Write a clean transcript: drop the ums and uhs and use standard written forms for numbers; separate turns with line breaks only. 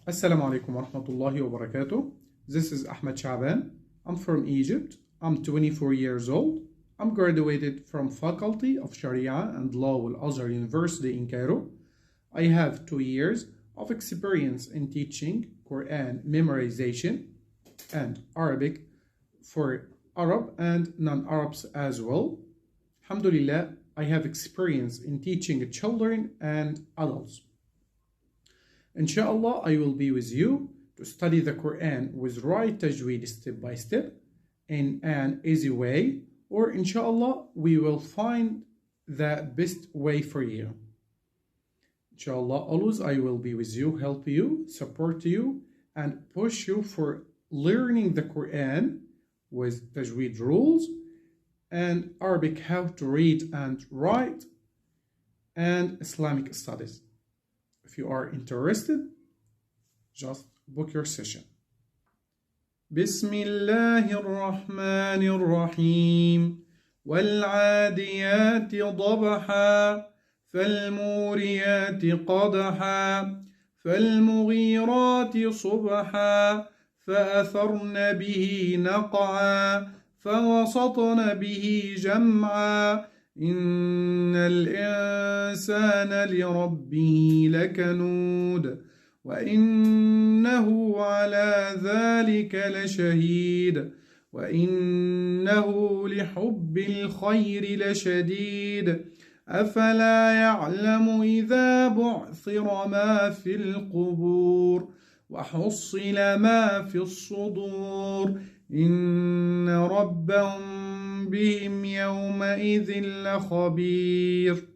Assalamu alaikum wa rahmatullahi wa barakatuh. This is Ahmed Shaban. I'm from Egypt. I'm 24 years old. I'm graduated from Faculty of Sharia and Law at Al-Azhar University in Cairo. I have 2 years of experience in teaching Quran memorization and Arabic for Arab and non-Arabs as well. Alhamdulillah, I have experience in teaching children and adults. Inshallah, I will be with you to study the Quran with right tajweed step by step in an easy way, or inshallah, we will find the best way for you. Inshallah, always I will be with you, help you, support you, and push you for learning the Quran with tajweed rules and Arabic how to read and write and Islamic studies. If you are interested, just book your session. Bismillahir Rahmanir Rahim. والعاديات ضبحا فالموريات قدحا فالمغيرات صبحا فأثرن به نقعا فوسطن به جمعا إن الإنسان لربه لكنود وإنه على ذلك لشهيد وإنه لحب الخير لشديد أفلا يعلم إذا بعثر ما في القبور وحصل ما في الصدور إن ربهم بهم يومئذ لخبير.